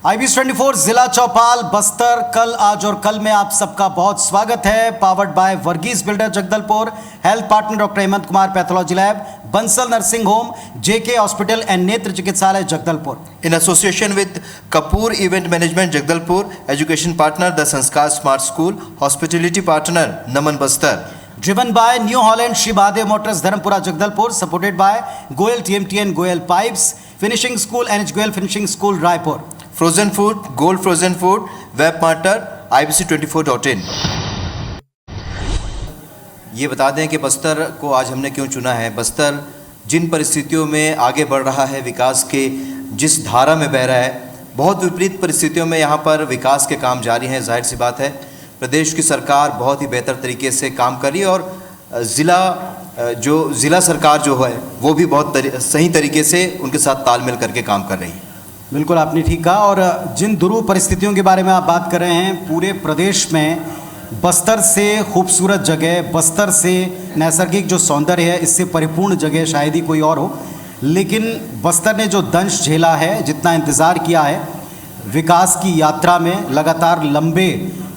IBS24 जिला चौपाल बस्तर कल आज और कल में आप सबका बहुत स्वागत है। Powered by Varghese builder Jagdalpur, health partner doctor Hemant Kumar pathology lab, Bansal nursing home, JK hospital and नेत्र चिकित्सालय Jagdalpur. In association with Kapoor Event Management Jagdalpur, education partner The Sanskar Smart School, hospitality partner Naman Bastar. Driven by New Holland Shri Mahadev Motors Dharampura Jagdalpur, supported by Goel TMT and Goel Pipes, Finishing School NH Goel Finishing School Raipur. Frozen food, Gold Frozen Food, web partner ibc24.in. ये बता दें कि बस्तर को आज हमने क्यों चुना है। बस्तर जिन परिस्थितियों में आगे बढ़ रहा है, विकास के जिस धारा में बह रहा है, बहुत विपरीत परिस्थितियों में यहाँ पर विकास के काम जारी हैं। जाहिर सी बात है, प्रदेश की सरकार बहुत ही बेहतर तरीके से काम कर रही है और ज़िला सरकार जो है वो भी बहुत सही तरीके से उनके साथ तालमेल करके काम कर रही है। बिल्कुल आपने ठीक कहा। और जिन दुरूह परिस्थितियों के बारे में आप बात कर रहे हैं, पूरे प्रदेश में बस्तर से खूबसूरत जगह, बस्तर से नैसर्गिक जो सौंदर्य है, इससे परिपूर्ण जगह शायद ही कोई और हो। लेकिन बस्तर ने जो दंश झेला है, जितना इंतज़ार किया है विकास की यात्रा में, लगातार लंबे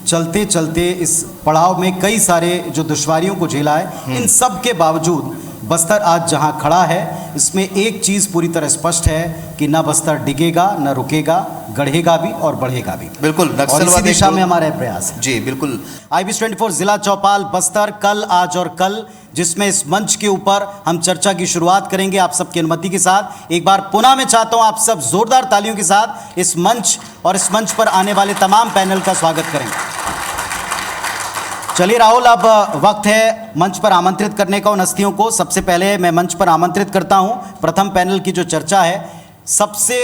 चलते चलते इस पड़ाव में कई सारे जो दुश्वारियों को झेला है, इन सब के बावजूद बस्तर आज जहां खड़ा है, इसमें एक चीज़ पूरी तरह स्पष्ट है कि ना बस्तर डिगेगा, ना रुकेगा, गढ़ेगा भी और बढ़ेगा भी। बिल्कुल, और इसी दिशा में हमारे प्रयास है। जी बिल्कुल। IBS24 जिला चौपाल बस्तर कल आज और कल, जिसमें इस मंच के ऊपर हम चर्चा की शुरुआत करेंगे आप सबकी अनुमति के साथ। एक बार पुनः मैं चाहता हूं आप सब जोरदार तालियों के साथ इस मंच और इस मंच पर आने वाले तमाम पैनल का स्वागत करेंगे। चलिए राहुल, अब वक्त है मंच पर आमंत्रित करने का उन हस्तियों को। सबसे पहले मैं मंच पर आमंत्रित करता हूं प्रथम पैनल की जो चर्चा है। सबसे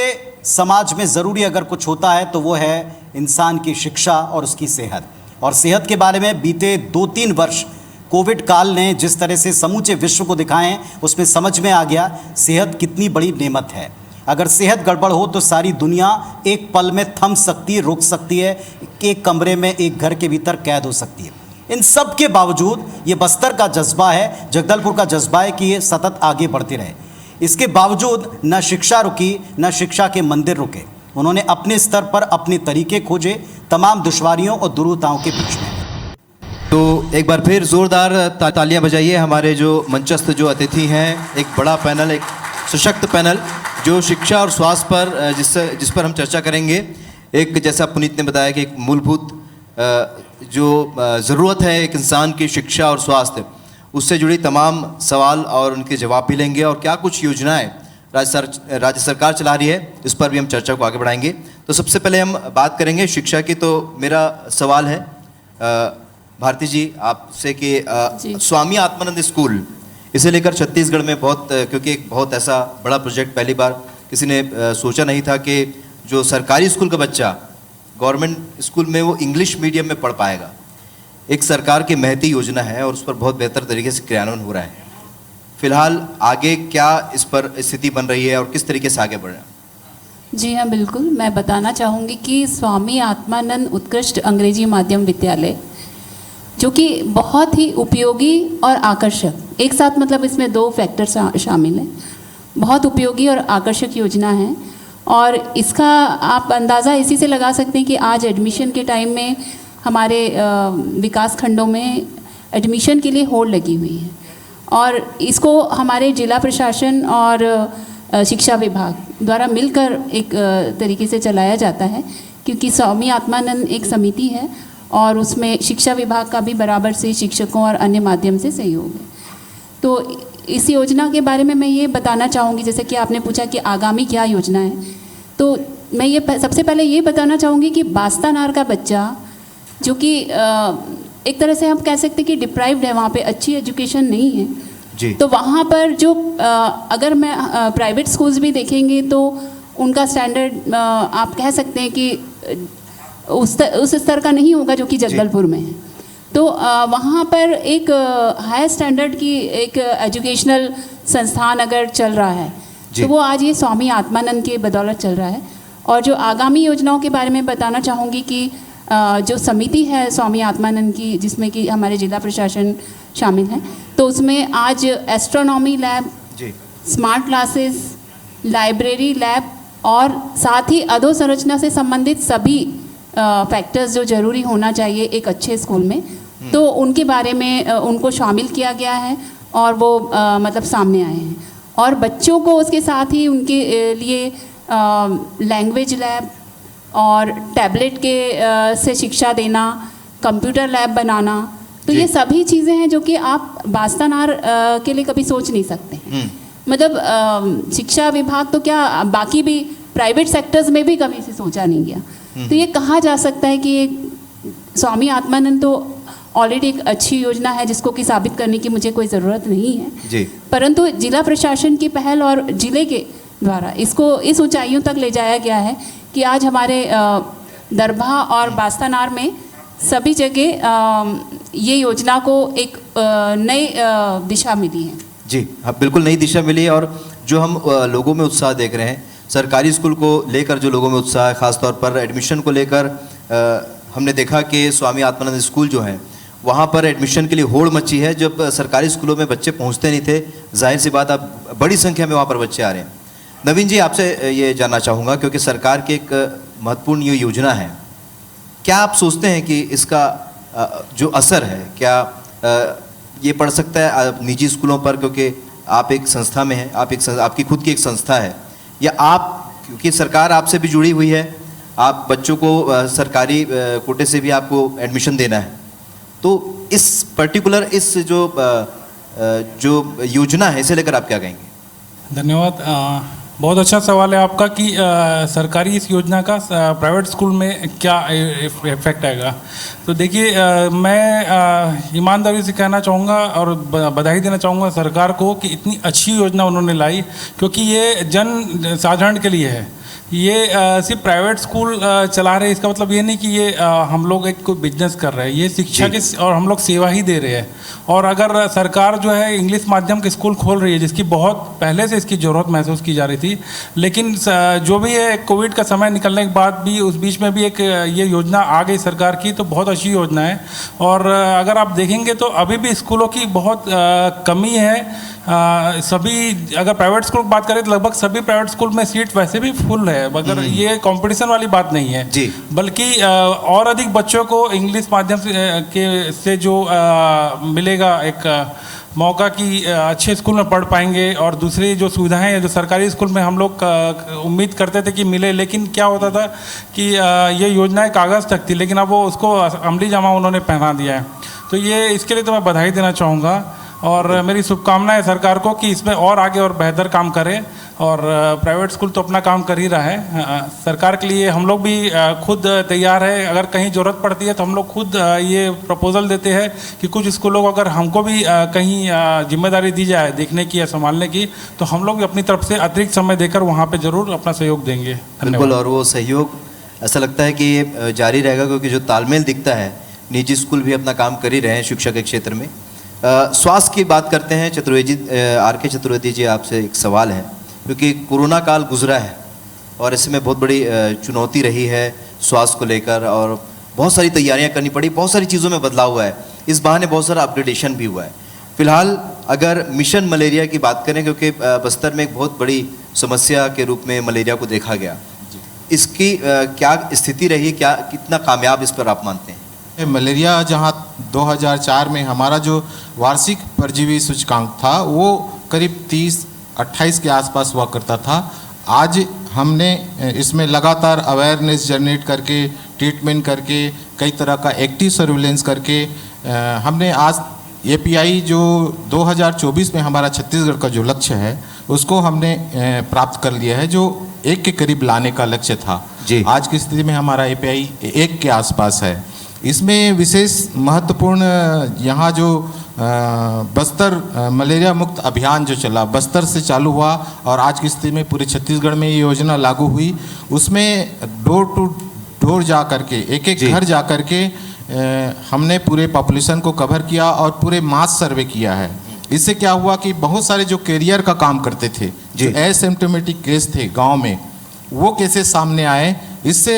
समाज में ज़रूरी अगर कुछ होता है तो वो है इंसान की शिक्षा और उसकी सेहत। और सेहत के बारे में बीते 2-3 वर्ष कोविड काल ने जिस तरह से समूचे विश्व को दिखाए हैं, उसमें समझ में आ गया सेहत कितनी बड़ी नेमत है। अगर सेहत गड़बड़ हो तो सारी दुनिया एक पल में थम सकती है, रुक सकती है, एक कमरे में एक घर के भीतर कैद हो सकती है। इन सब के बावजूद ये बस्तर का जज्बा है, जगदलपुर का जज्बा है कि ये सतत आगे बढ़ते रहे। इसके बावजूद न शिक्षा रुकी, न शिक्षा के मंदिर रुके। उन्होंने अपने स्तर पर अपने तरीके खोजे तमाम दुश्वारियों और दुरूहताओं के बीच में। तो एक बार फिर जोरदार तालियां बजाइए हमारे जो मंचस्थ जो अतिथि हैं। एक बड़ा पैनल, एक सशक्त पैनल जो शिक्षा और स्वास्थ्य पर जिस पर हम चर्चा करेंगे। एक जैसा पुनीत ने बताया कि एक मूलभूत जो ज़रूरत है एक इंसान की शिक्षा और स्वास्थ्य, उससे जुड़ी तमाम सवाल और उनके जवाब भी लेंगे। और क्या कुछ योजनाएं राज्य सरकार चला रही है, इस पर भी हम चर्चा को आगे बढ़ाएंगे। तो सबसे पहले हम बात करेंगे शिक्षा की। तो मेरा सवाल है भारती जी आपसे कि स्वामी आत्मानंद स्कूल, इसे लेकर छत्तीसगढ़ में बहुत, क्योंकि एक बहुत ऐसा बड़ा प्रोजेक्ट पहली बार किसी ने सोचा नहीं था कि जो सरकारी स्कूल का बच्चा गवर्नमेंट स्कूल में वो इंग्लिश मीडियम में पढ़ पाएगा। एक सरकार की महती योजना है और उस पर बहुत बेहतर तरीके से क्रियान्वयन हो रहा है। फिलहाल आगे क्या इस पर स्थिति बन रही है और किस तरीके से आगे बढ़ रहा है? जी हाँ, बिल्कुल। मैं बताना चाहूँगी कि स्वामी आत्मानंद उत्कृष्ट अंग्रेजी माध्यम विद्यालय, जो कि बहुत ही उपयोगी और आकर्षक, एक साथ मतलब इसमें 2 फैक्टर शामिल हैं, बहुत उपयोगी और आकर्षक योजना है। और इसका आप अंदाज़ा इसी से लगा सकते हैं कि आज एडमिशन के टाइम में हमारे विकास खंडों में एडमिशन के लिए होड़ लगी हुई है। और इसको हमारे जिला प्रशासन और शिक्षा विभाग द्वारा मिलकर एक तरीके से चलाया जाता है, क्योंकि स्वामी आत्मानंद एक समिति है और उसमें शिक्षा विभाग का भी बराबर से शिक्षकों और अन्य माध्यम से सहयोग है। तो इस योजना के बारे में मैं ये बताना चाहूँगी, जैसे कि आपने पूछा कि आगामी क्या योजना है, तो मैं ये सबसे पहले ये बताना चाहूँगी कि बास्तानार का बच्चा, जो कि एक तरह से हम कह सकते हैं कि डिप्राइव्ड है, वहाँ पे अच्छी एजुकेशन नहीं है जी। तो वहाँ पर जो अगर मैं प्राइवेट स्कूल्स भी देखेंगे तो उनका स्टैंडर्ड आप कह सकते हैं कि उस स्तर का नहीं होगा जो कि जगदलपुर में है। तो वहाँ पर एक हाई स्टैंडर्ड की एक एजुकेशनल संस्थान अगर चल रहा है तो वो आज ये स्वामी आत्मानंद के बदौलत चल रहा है। और जो आगामी योजनाओं के बारे में बताना चाहूँगी कि जो समिति है स्वामी आत्मानंद की, जिसमें कि हमारे जिला प्रशासन शामिल है, तो उसमें आज astronomy lab, smart classes, library lab और साथ ही अधोसंरचना से संबंधित सभी फैक्टर्स जो जरूरी होना चाहिए एक अच्छे स्कूल में, तो उनके बारे में उनको शामिल किया गया है और वो मतलब सामने आए हैं। और बच्चों को उसके साथ ही उनके लिए लैंग्वेज लैब और टैबलेट के से शिक्षा देना, कंप्यूटर लैब बनाना, तो ये सभी चीज़ें हैं जो कि आप बास्तानार के लिए कभी सोच नहीं सकते हैं। मतलब शिक्षा विभाग तो क्या, बाकी भी प्राइवेट सेक्टर्स में भी कभी से सोचा नहीं गया। तो ये कहा जा सकता है कि स्वामी आत्मानंद तो ऑलरेडी एक अच्छी योजना है जिसको कि साबित करने की मुझे कोई ज़रूरत नहीं है जी। परंतु जिला प्रशासन की पहल और जिले के द्वारा इसको इस ऊंचाइयों तक ले जाया गया है कि आज हमारे दरभा और बास्तानार में सभी जगह ये योजना को एक नई दिशा मिली है। जी हाँ, बिल्कुल नई दिशा मिली है। और जो हम लोगों में उत्साह देख रहे हैं, सरकारी स्कूल को लेकर जो लोगों में उत्साह है, ख़ासतौर पर एडमिशन को लेकर हमने देखा कि स्वामी आत्मानंद स्कूल जो है वहाँ पर एडमिशन के लिए होड़ मची है। जब सरकारी स्कूलों में बच्चे पहुँचते नहीं थे, जाहिर सी बात अब बड़ी संख्या में वहाँ पर बच्चे आ रहे हैं। नवीन जी, आपसे ये जानना चाहूँगा, क्योंकि सरकार की एक महत्वपूर्ण ये योजना है, क्या आप सोचते हैं कि इसका जो असर है, क्या ये पड़ सकता है निजी स्कूलों पर, क्योंकि आप एक संस्था में हैं, आपकी खुद की एक संस्था है, या आप, क्योंकि सरकार आपसे भी जुड़ी हुई है, आप बच्चों को सरकारी कोटे से भी आपको एडमिशन देना है, तो इस पर्टिकुलर इस जो योजना है, इसे लेकर आप क्या कहेंगे? धन्यवाद। बहुत अच्छा सवाल है आपका कि सरकारी इस योजना का प्राइवेट स्कूल में क्या इफेक्ट आएगा। तो देखिए, मैं ईमानदारी से कहना चाहूँगा और बधाई देना चाहूँगा सरकार को कि इतनी अच्छी योजना उन्होंने लाई, क्योंकि ये जन साधारण के लिए है। ये सिर्फ प्राइवेट स्कूल चला रहे, इसका मतलब ये नहीं कि ये हम लोग एक कोई बिजनेस कर रहे हैं। ये शिक्षा की और हम लोग सेवा ही दे रहे हैं। और अगर सरकार जो है इंग्लिश माध्यम के स्कूल खोल रही है, जिसकी बहुत पहले से इसकी ज़रूरत महसूस की जा रही थी, लेकिन जो भी है कोविड का समय निकलने के बाद भी उस बीच में भी एक ये योजना आ गई सरकार की, तो बहुत अच्छी योजना है। और अगर आप देखेंगे तो अभी भी स्कूलों की बहुत कमी है। सभी, अगर प्राइवेट स्कूल की बात करें तो लगभग सभी प्राइवेट स्कूल में सीट वैसे भी फुल है, मगर ये कंपटीशन वाली बात नहीं है जी, बल्कि और अधिक बच्चों को इंग्लिश माध्यम से जो मिलेगा एक मौका कि अच्छे स्कूल में पढ़ पाएंगे। और दूसरी जो सुविधाएं हैं जो सरकारी स्कूल में हम लोग उम्मीद करते थे कि मिले, लेकिन क्या होता था कि ये योजनाएं कागज़ तक थी, लेकिन अब वो उसको अमली जामा उन्होंने पहना दिया है। तो ये इसके लिए तो मैं बधाई देना चाहूँगा और मेरी शुभकामनाएं सरकार को कि इसमें और आगे और बेहतर काम करें। और प्राइवेट स्कूल तो अपना काम कर ही रहा है। सरकार के लिए हम लोग भी खुद तैयार है, अगर कहीं ज़रूरत पड़ती है तो हम लोग खुद ये प्रपोजल देते हैं कि कुछ स्कूलों को अगर हमको भी कहीं जिम्मेदारी दी जाए देखने की या संभालने की, तो हम लोग भी अपनी तरफ से अतिरिक्त समय देकर वहाँ पे ज़रूर अपना सहयोग देंगे। बिल्कुल, और वो सहयोग ऐसा लगता है कि ये जारी रहेगा, क्योंकि जो तालमेल दिखता है, निजी स्कूल भी अपना काम कर ही रहे हैं शिक्षा के क्षेत्र में। स्वास्थ्य की बात करते हैं, RK चतुर्वेदी जी, आपसे एक सवाल है, क्योंकि कोरोना काल गुजरा है और इसमें बहुत बड़ी चुनौती रही है स्वास्थ्य को लेकर, और बहुत सारी तैयारियां करनी पड़ी, बहुत सारी चीज़ों में बदलाव हुआ है, इस बहाने बहुत सारा अपग्रेडेशन भी हुआ है। फिलहाल अगर मिशन मलेरिया की बात करें, क्योंकि बस्तर में एक बहुत बड़ी समस्या के रूप में मलेरिया को देखा गया, इसकी क्या स्थिति रही, क्या कितना कामयाब इस पर आप मानते हैं? मलेरिया जहां 2004 में हमारा जो वार्षिक परजीवी सूचकांक था वो करीब 30-28 के आसपास हुआ करता था। आज हमने इसमें लगातार अवेयरनेस जनरेट करके, ट्रीटमेंट करके, कई तरह का एक्टिव सर्विलेंस करके हमने आज API जो 2024 में हमारा छत्तीसगढ़ का जो लक्ष्य है उसको हमने प्राप्त कर लिया है, जो 1 के करीब लाने का लक्ष्य था जी। आज की स्थिति में हमारा API 1 के आसपास है। इसमें विशेष महत्वपूर्ण यहाँ जो बस्तर मलेरिया मुक्त अभियान जो चला, बस्तर से चालू हुआ और आज की स्थिति में पूरे छत्तीसगढ़ में ये योजना लागू हुई। उसमें डोर टू डोर जा करके, एक एक घर जा करके हमने पूरे पॉपुलेशन को कवर किया और पूरे मास सर्वे किया है। इससे क्या हुआ कि बहुत सारे जो कैरियर का काम करते थे, जो एसिम्प्टोमेटिक केस थे गाँव में, वो केसेस सामने आए। इससे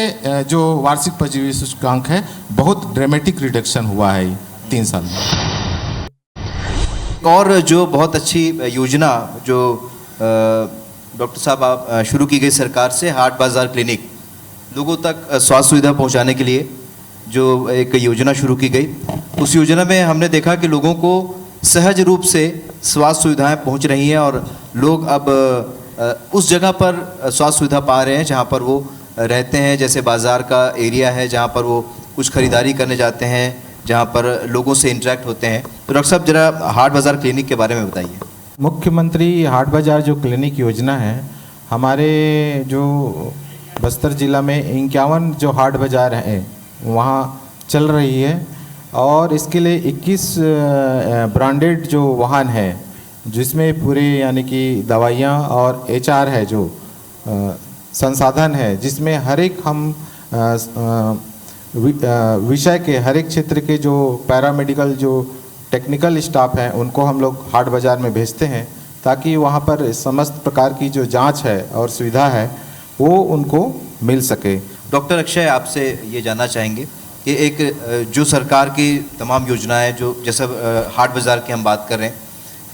जो वार्षिक परजीवी सूचकांक है बहुत ड्रामेटिक रिडक्शन हुआ है 3 साल में। और जो बहुत अच्छी योजना जो डॉक्टर साहब आप शुरू की गई सरकार से हाट बाज़ार क्लिनिक लोगों तक स्वास्थ्य सुविधा पहुंचाने के लिए जो एक योजना शुरू की गई, उस योजना में हमने देखा कि लोगों को सहज रूप से स्वास्थ्य सुविधाएं पहुंच रही हैं और लोग अब उस जगह पर स्वास्थ्य सुविधा पा रहे हैं जहां पर वो रहते हैं। जैसे बाज़ार का एरिया है जहां पर वो कुछ खरीदारी करने जाते हैं, जहां पर लोगों से इंटरेक्ट होते हैं। तो डॉक्टर साहब ज़रा हाट बाज़ार क्लिनिक के बारे में बताइए। मुख्यमंत्री हाट बाज़ार जो क्लिनिक योजना है, हमारे जो बस्तर ज़िला में 51 जो हाट बाज़ार हैं वहाँ चल रही है और इसके लिए 21 ब्रांडेड जो वाहन है जिसमें पूरे यानी कि दवाइयाँ और HR है जो संसाधन है, जिसमें हर एक हम विषय के हर एक क्षेत्र के जो पैरामेडिकल जो टेक्निकल स्टाफ हैं उनको हम लोग हाट बाज़ार में भेजते हैं ताकि वहाँ पर समस्त प्रकार की जो जांच है और सुविधा है वो उनको मिल सके। डॉक्टर अक्षय, आपसे ये जानना चाहेंगे कि एक जो सरकार की तमाम योजनाएं जो जैसे हाट बाज़ार की हम बात कर रहे हैं,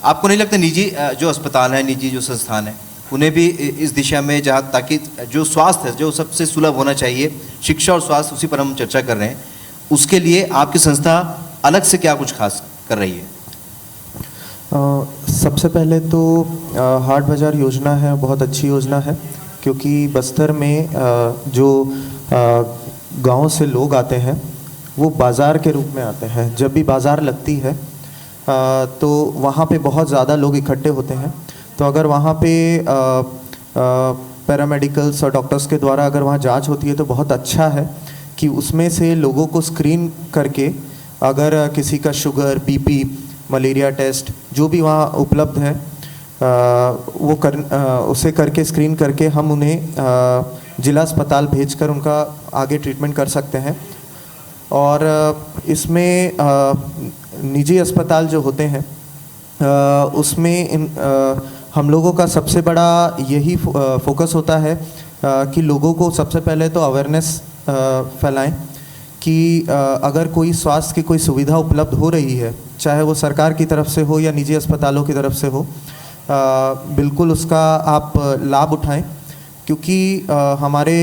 आपको नहीं लगता निजी जो अस्पताल हैं, निजी जो संस्थान हैं, उन्हें भी इस दिशा में जहाँ ताकि जो स्वास्थ्य है जो सबसे सुलभ होना चाहिए, शिक्षा और स्वास्थ्य, उसी पर हम चर्चा कर रहे हैं, उसके लिए आपकी संस्था अलग से क्या कुछ खास कर रही है? सबसे पहले तो हाट बाज़ार योजना है बहुत अच्छी योजना है, क्योंकि बस्तर में जो गांव से लोग आते हैं वो बाज़ार के रूप में आते हैं। जब भी बाज़ार लगती है तो वहाँ पे बहुत ज़्यादा लोग इकट्ठे होते हैं। तो अगर वहाँ पे पैरामेडिकल्स और डॉक्टर्स के द्वारा अगर वहाँ जांच होती है तो बहुत अच्छा है कि उसमें से लोगों को स्क्रीन करके अगर किसी का शुगर, BP, मलेरिया टेस्ट जो भी वहाँ उपलब्ध है उसे करके स्क्रीन करके हम उन्हें जिला अस्पताल भेजकर उनका आगे ट्रीटमेंट कर सकते हैं। और इसमें निजी अस्पताल जो होते हैं उसमें हम लोगों का सबसे बड़ा यही फोकस होता है कि लोगों को सबसे पहले तो अवेयरनेस फैलाएं कि अगर कोई स्वास्थ्य की कोई सुविधा उपलब्ध हो रही है, चाहे वो सरकार की तरफ से हो या निजी अस्पतालों की तरफ से हो, बिल्कुल उसका आप लाभ उठाएं, क्योंकि हमारे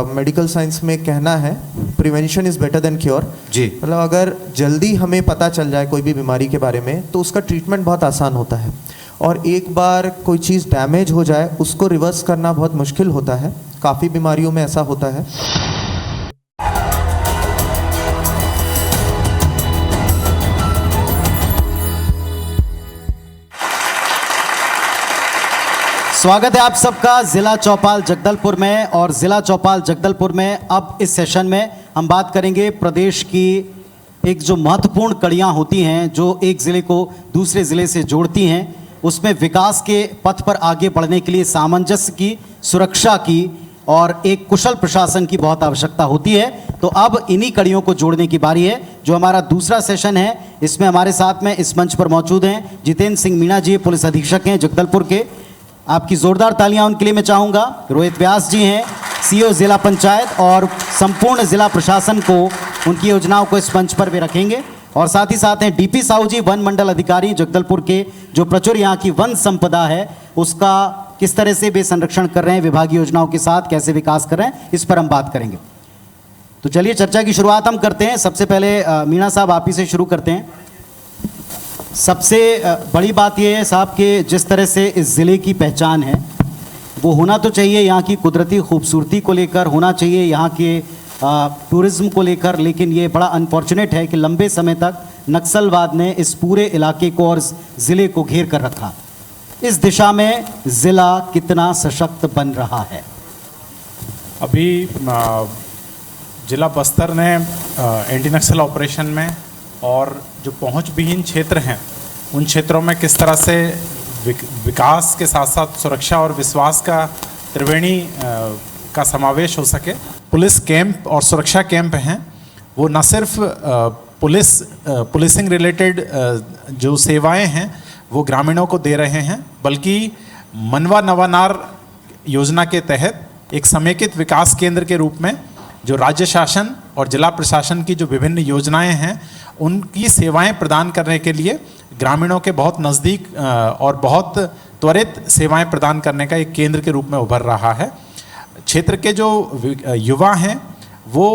मेडिकल साइंस में कहना है prevention is better than cure. जी, मतलब अगर जल्दी हमें पता चल जाए कोई भी बीमारी के बारे में तो उसका ट्रीटमेंट बहुत आसान होता है, और एक बार कोई चीज़ डैमेज हो जाए उसको रिवर्स करना बहुत मुश्किल होता है। काफ़ी बीमारियों में ऐसा होता है। स्वागत है आप सबका जिला चौपाल जगदलपुर में। और जिला चौपाल जगदलपुर में अब इस सेशन में हम बात करेंगे प्रदेश की एक जो महत्वपूर्ण कड़ियां होती हैं जो एक ज़िले को दूसरे ज़िले से जोड़ती हैं, उसमें विकास के पथ पर आगे बढ़ने के लिए सामंजस्य की, सुरक्षा की और एक कुशल प्रशासन की बहुत आवश्यकता होती है। तो अब इन्हीं कड़ियों को जोड़ने की बारी है। जो हमारा दूसरा सेशन है इसमें हमारे साथ में इस मंच पर मौजूद हैं जितेंद्र सिंह मीणा जी, पुलिस अधीक्षक हैं जगदलपुर के। आपकी जोरदार तालियां उनके लिए मैं चाहूँगा। रोहित व्यास जी हैं, CEO जिला पंचायत, और संपूर्ण जिला प्रशासन को उनकी योजनाओं को इस मंच पर भी रखेंगे। और साथ ही साथ हैं DP साहू जी, वन मंडल अधिकारी जगदलपुर के, जो प्रचुर यहाँ की वन संपदा है उसका किस तरह से वे संरक्षण कर रहे हैं, विभागीय योजनाओं के साथ कैसे विकास कर रहे हैं, इस पर हम बात करेंगे। तो चलिए चर्चा की शुरुआत हम करते हैं। सबसे पहले मीणा साहब आप ही से शुरू करते हैं। सबसे बड़ी बात यह है साहब कि जिस तरह से इस ज़िले की पहचान है वो होना तो चाहिए यहाँ की कुदरती खूबसूरती को लेकर, होना चाहिए यहाँ के टूरिज़्म को लेकर, लेकिन ये बड़ा अनफॉर्चुनेट है कि लंबे समय तक नक्सलवाद ने इस पूरे इलाके को और ज़िले को घेर कर रखा। इस दिशा में ज़िला कितना सशक्त बन रहा है? अभी जिला बस्तर ने एंटी नक्सल ऑपरेशन में और जो पहुंच विहीन क्षेत्र हैं उन क्षेत्रों में किस तरह से विकास के साथ साथ सुरक्षा और विश्वास का त्रिवेणी का समावेश हो सके। पुलिस कैंप और सुरक्षा कैंप हैं, वो न सिर्फ पुलिसिंग रिलेटेड जो सेवाएं हैं वो ग्रामीणों को दे रहे हैं, बल्कि मनवा नवानार योजना के तहत एक समेकित विकास केंद्र के रूप में जो राज्य शासन और जिला प्रशासन की जो विभिन्न योजनाएं हैं उनकी सेवाएं प्रदान करने के लिए ग्रामीणों के बहुत नज़दीक और बहुत त्वरित सेवाएं प्रदान करने का एक केंद्र के रूप में उभर रहा है। क्षेत्र के जो युवा हैं वो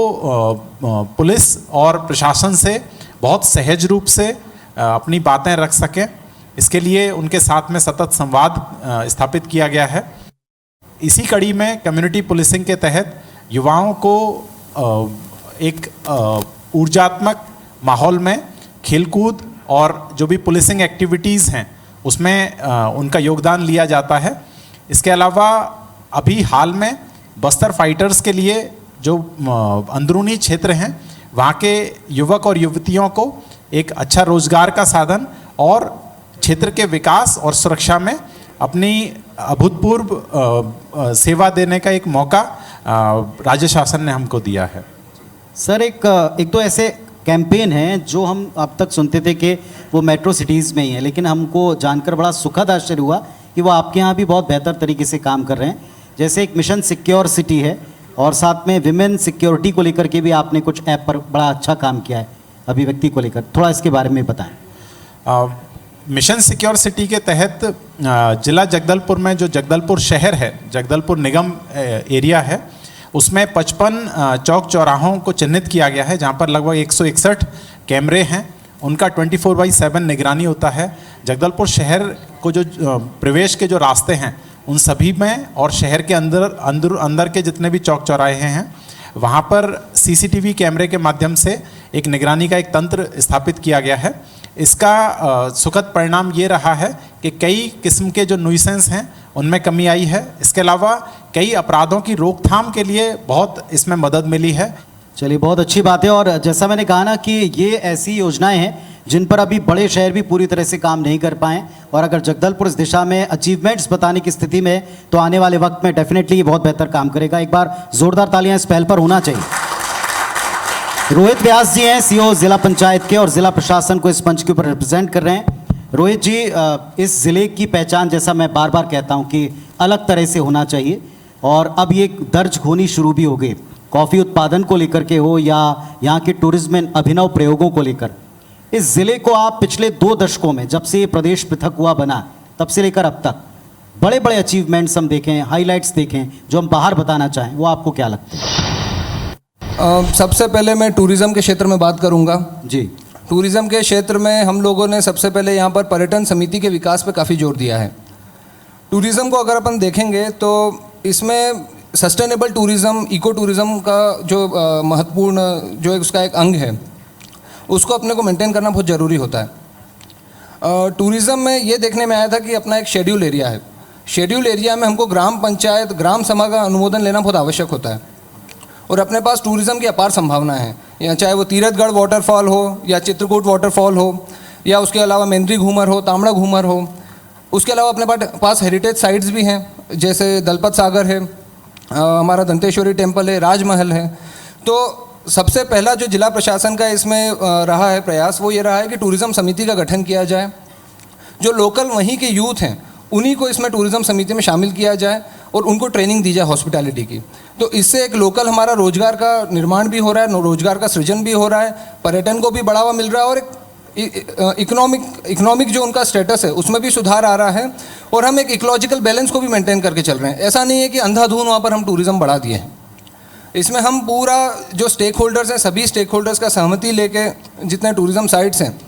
पुलिस और प्रशासन से बहुत सहज रूप से अपनी बातें रख सकें, इसके लिए उनके साथ में सतत संवाद स्थापित किया गया है। इसी कड़ी में कम्युनिटी पुलिसिंग के तहत युवाओं को एक ऊर्जात्मक माहौल में खेलकूद और जो भी पुलिसिंग एक्टिविटीज़ हैं उसमें उनका योगदान लिया जाता है। इसके अलावा अभी हाल में बस्तर फाइटर्स के लिए जो अंदरूनी क्षेत्र हैं वहाँ के युवक और युवतियों को एक अच्छा रोजगार का साधन और क्षेत्र के विकास और सुरक्षा में अपनी अभूतपूर्व सेवा देने का एक मौका राज्य शासन ने हमको दिया है। सर एक तो ऐसे कैंपेन हैं जो हम अब तक सुनते थे कि वो मेट्रो सिटीज़ में ही है, लेकिन हमको जानकर बड़ा सुखद आश्चर्य हुआ कि वो आपके यहाँ भी बहुत बेहतर तरीके से काम कर रहे हैं। जैसे एक मिशन सिक्योर सिटी है और साथ में विमेन सिक्योरिटी को लेकर के भी आपने कुछ ऐप पर बड़ा अच्छा काम किया है अभिव्यक्ति को लेकर, थोड़ा इसके बारे में बताएं। मिशन सिक्योर सिटी के तहत जिला जगदलपुर में जो जगदलपुर शहर है, जगदलपुर निगम एरिया है, उसमें 55 चौक चौराहों को चिन्हित किया गया है जहां पर लगभग 161 कैमरे हैं। उनका 24/7 निगरानी होता है। जगदलपुर शहर को जो प्रवेश के जो रास्ते हैं उन सभी में और शहर के अंदर के जितने भी चौक चौराहे हैं वहाँ पर सीसीटीवी कैमरे के माध्यम से एक निगरानी का एक तंत्र स्थापित किया गया है। इसका सुखद परिणाम ये रहा है कि कई किस्म के जो न्यूसेंस हैं उनमें कमी आई है। इसके अलावा कई अपराधों की रोकथाम के लिए बहुत इसमें मदद मिली है। चलिए, बहुत अच्छी बात है। और जैसा मैंने कहा ना कि ये ऐसी योजनाएं हैं जिन पर अभी बड़े शहर भी पूरी तरह से काम नहीं कर पाए, और अगर जगदलपुर इस दिशा में अचीवमेंट्स बताने की स्थिति में तो आने वाले वक्त में डेफिनेटली ये बहुत बेहतर काम करेगा। एक बार जोरदार तालियां इस पहल पर होना चाहिए। रोहित व्यास जी हैं सीओ जिला पंचायत के और जिला प्रशासन को इस मंच के ऊपर रिप्रेजेंट कर रहे हैं। रोहित जी, इस ज़िले की पहचान जैसा मैं बार बार कहता हूं कि अलग तरह से होना चाहिए, और अब ये दर्ज होनी शुरू भी हो गई। कॉफ़ी उत्पादन को लेकर के हो या यहाँ के टूरिज्म में अभिनव प्रयोगों को लेकर, इस ज़िले को आप पिछले 2 दशकों में जब से ये प्रदेश पृथक हुआ बना तब से लेकर अब तक बड़े बड़े अचीवमेंट्स हम देखें, हाईलाइट्स देखें, जो हम बाहर बताना चाहें, वो आपको क्या लगता है? सबसे पहले मैं टूरिज़्म के क्षेत्र में बात करूंगा। जी, टूरिज़्म के क्षेत्र में हम लोगों ने सबसे पहले यहाँ पर पर्यटन समिति के विकास पे काफ़ी जोर दिया है। टूरिज़्म को अगर अपन देखेंगे तो इसमें सस्टेनेबल टूरिज़्म, इको टूरिज़्म का जो महत्वपूर्ण जो उसका एक अंग है उसको अपने को मेंटेन करना बहुत ज़रूरी होता है। टूरिज़्म में ये देखने में आया था कि अपना एक शेड्यूल एरिया है। शेड्यूल एरिया में हमको ग्राम पंचायत, ग्राम सभा का अनुमोदन लेना बहुत आवश्यक होता है, और अपने पास टूरिज़्म की अपार संभावना है। या चाहे वो तीरथगढ़ वाटरफॉल हो या चित्रकूट वाटरफॉल हो या उसके अलावा मेंद्री घूमर हो, तामड़ा घूमर हो। उसके अलावा अपने पास हेरिटेज साइट्स भी हैं, जैसे दलपत सागर है, हमारा दंतेश्वरी टेम्पल है, राजमहल है। तो सबसे पहला जो जिला प्रशासन का इसमें रहा है प्रयास, वो ये रहा है कि टूरिज़्म समिति का गठन किया जाए। जो लोकल वहीं के यूथ हैं उन्हीं को इसमें टूरिज़्म समिति में शामिल किया जाए और उनको ट्रेनिंग दी जाए हॉस्पिटैलिटी की। तो इससे एक लोकल हमारा रोजगार का निर्माण भी हो रहा है, रोजगार का सृजन भी हो रहा है, पर्यटन को भी बढ़ावा मिल रहा है, और एक इकोनॉमिक जो उनका स्टेटस है उसमें भी सुधार आ रहा है, और हम एक इकोलॉजिकल बैलेंस को भी मेंटेन करके चल रहे हैं। ऐसा नहीं है कि अंधाधुंध वहाँ पर हम टूरिज़्म बढ़ा दिए हैं। इसमें हम पूरा जो स्टेक होल्डर्स हैं, सभी स्टेक होल्डर्स का सहमति लेके जितने टूरिज़्म साइट्स हैं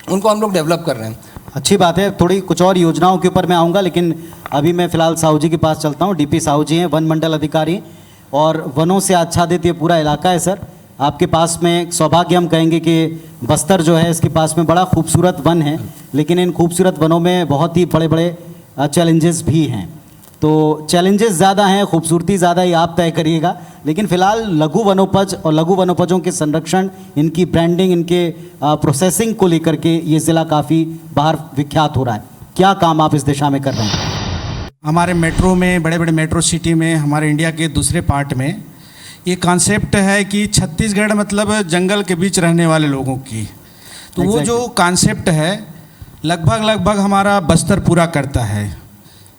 उनको हम लोग डेवलप कर रहे हैं। अच्छी बात है। थोड़ी कुछ और योजनाओं के ऊपर मैं आऊँगा, लेकिन अभी मैं फ़िलहाल साहू जी के पास चलता हूँ। डीपी साहू जी हैं, वन मंडल अधिकारी, और वनों से आच्छादित ये पूरा इलाका है। सर, आपके पास में सौभाग्य हम कहेंगे कि बस्तर जो है इसके पास में बड़ा खूबसूरत वन है, लेकिन इन खूबसूरत वनों में बहुत ही बड़े बड़े चैलेंजेस भी हैं। तो चैलेंजेस ज़्यादा हैं, खूबसूरती ज़्यादा, ही आप तय करिएगा। लेकिन फ़िलहाल लघु वनोपज और लघु वनोपजों के संरक्षण, इनकी ब्रांडिंग, इनके प्रोसेसिंग को लेकर के ये ज़िला काफ़ी बाहर विख्यात हो रहा है। क्या काम आप इस दिशा में कर रहे हैं? हमारे मेट्रो में, बड़े बड़े मेट्रो सिटी में, हमारे इंडिया के दूसरे पार्ट में ये कॉन्सेप्ट है कि छत्तीसगढ़ मतलब जंगल के बीच रहने वाले लोगों की, तो वो जो कॉन्सेप्ट है लगभग हमारा बस्तर पूरा करता है।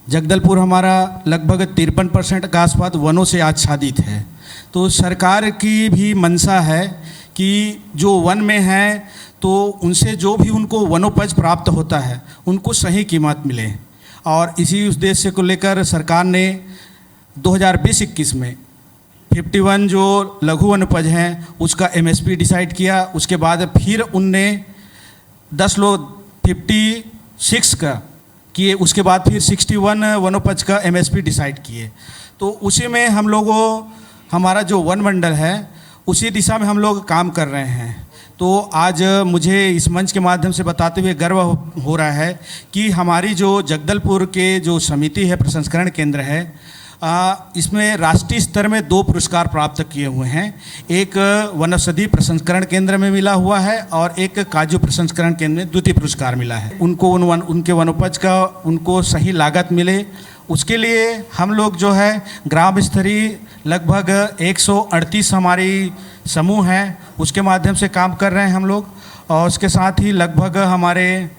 जगदलपुर हमारा लगभग 53% के आसपास वनों से आच्छादित है। तो सरकार की भी मंशा है कि जो वन में है तो उनसे जो भी उनको वनोपज प्राप्त होता है उनको सही कीमत मिले। और इसी उद्देश्य को लेकर सरकार ने 2020-21 में 51 जो लघु वनोपज हैं उसका MSP डिसाइड किया। उसके बाद फिर उनने 10 लोग 56 का किए, उसके बाद फिर 61 वनोपज का MSP डिसाइड किए। तो उसी में हम लोगों हमारा जो वन मंडल है उसी दिशा में हम लोग काम कर रहे हैं। तो आज मुझे इस मंच के माध्यम से बताते हुए गर्व हो रहा है कि हमारी जो जगदलपुर के जो समिति है, प्रसंस्करण केंद्र है, इसमें राष्ट्रीय स्तर में 2 पुरस्कार प्राप्त किए हुए हैं। एक वनौषधि प्रसंस्करण केंद्र में मिला हुआ है और एक काजू प्रसंस्करण केंद्र में द्वितीय पुरस्कार मिला है। उनको उनके वनोपज का उनको सही लागत मिले, उसके लिए हम लोग जो है ग्राम स्तरीय लगभग 138 हमारी समूह हैं, उसके माध्यम से काम कर रहे हैं हम लोग। और उसके साथ ही लगभग हमारे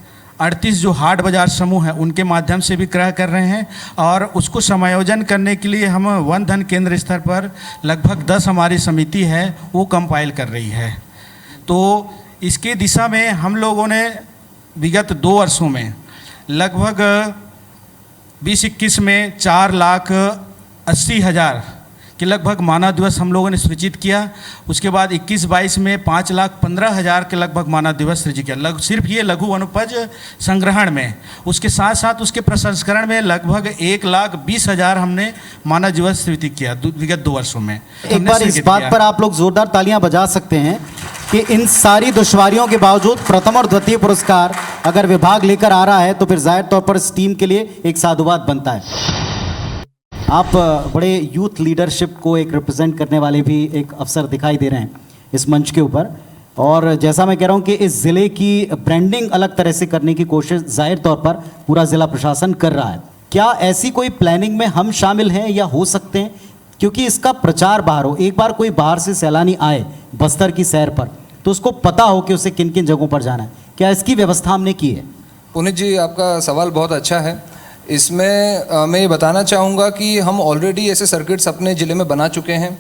38 जो हाट बाज़ार समूह हैं उनके माध्यम से भी क्रय कर रहे हैं। और उसको समायोजन करने के लिए हम वन धन केंद्र स्तर पर लगभग 10 हमारी समिति है वो कंपाइल कर रही है। तो इसकी दिशा में हम लोगों ने विगत 2 वर्षों में लगभग 20-21 में 4,80,000 के लगभग मानव दिवस हम लोगों ने सृजित किया। उसके बाद 21-22 में 5,15,000 के लगभग मानव दिवस सृजित किया, सिर्फ ये लघु वनोपज संग्रहण में। उसके साथ साथ उसके प्रसंस्करण में लगभग 1,20,000 हमने मानव दिवस सृजित किया विगत 2 वर्षों में। एक बार इस बात पर आप लोग जोरदार तालियां बजा सकते हैं कि इन सारी दुश्वारियों के बावजूद प्रथम और द्वितीय पुरस्कार अगर विभाग लेकर आ रहा है तो फिर जाहिर तौर पर इस टीम के लिए एक साधुवाद बनता है। आप बड़े यूथ लीडरशिप को एक रिप्रेजेंट करने वाले भी एक अफसर दिखाई दे रहे हैं इस मंच के ऊपर। और जैसा मैं कह रहा हूं कि इस ज़िले की ब्रांडिंग अलग तरह से करने की कोशिश जाहिर तौर पर पूरा ज़िला प्रशासन कर रहा है। क्या ऐसी कोई प्लानिंग में हम शामिल हैं या हो सकते हैं, क्योंकि इसका प्रचार बाहर हो, एक बार कोई बाहर से सैलानी आए बस्तर की सैर पर तो उसको पता हो कि उसे किन किन जगहों पर जाना है, क्या इसकी व्यवस्था हमने की है? पुनीत जी, आपका सवाल बहुत अच्छा है। इसमें मैं ये बताना चाहूँगा कि हम ऑलरेडी ऐसे सर्किट्स अपने ज़िले में बना चुके हैं।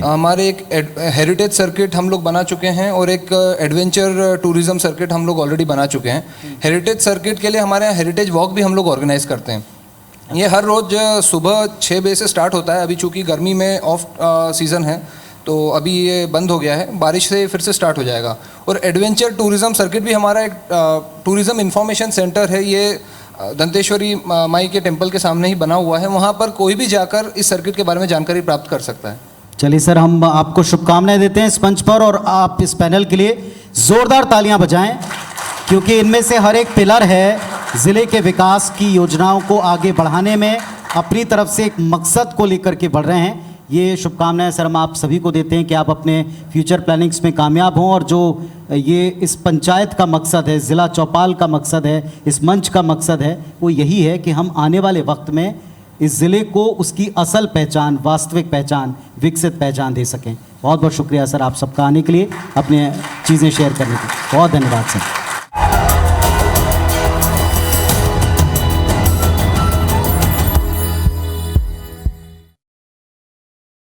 हमारे एक हेरिटेज सर्किट हम लोग बना चुके हैं और एक एडवेंचर टूरिज़्म सर्किट हम लोग ऑलरेडी बना चुके हैं। हेरिटेज सर्किट के लिए हमारे यहाँ हेरिटेज वॉक भी हम लोग ऑर्गेनाइज़ करते हैं। ये हर रोज़ सुबह 6 बजे से स्टार्ट होता है। अभी चूँकि गर्मी में ऑफ सीज़न है तो अभी ये बंद हो गया है, बारिश से फिर से स्टार्ट हो जाएगा। और एडवेंचर टूरिज़्म सर्किट भी हमारा एक टूरिज़्म इंफॉर्मेशन सेंटर है, ये दंतेश्वरी माई के टेम्पल के सामने ही बना हुआ है। वहाँ पर कोई भी जाकर इस सर्किट के बारे में जानकारी प्राप्त कर सकता है। चलिए सर, हम आपको शुभकामनाएं देते हैं इस मंच पर, और आप इस पैनल के लिए ज़ोरदार तालियां बजाएं, क्योंकि इनमें से हर एक पिलर है ज़िले के विकास की योजनाओं को आगे बढ़ाने में अपनी तरफ से एक मकसद को लेकर के बढ़ रहे हैं। ये शुभकामनाएं सर हम आप सभी को देते हैं कि आप अपने फ्यूचर प्लानिंग्स में कामयाब हों, और जो ये इस पंचायत का मकसद है, ज़िला चौपाल का मकसद है, इस मंच का मकसद है, वो यही है कि हम आने वाले वक्त में इस ज़िले को उसकी असल पहचान, वास्तविक पहचान, विकसित पहचान दे सकें। बहुत बहुत शुक्रिया सर आप सबका आने के लिए, अपने चीज़ें शेयर करने के लिए। बहुत धन्यवाद सर।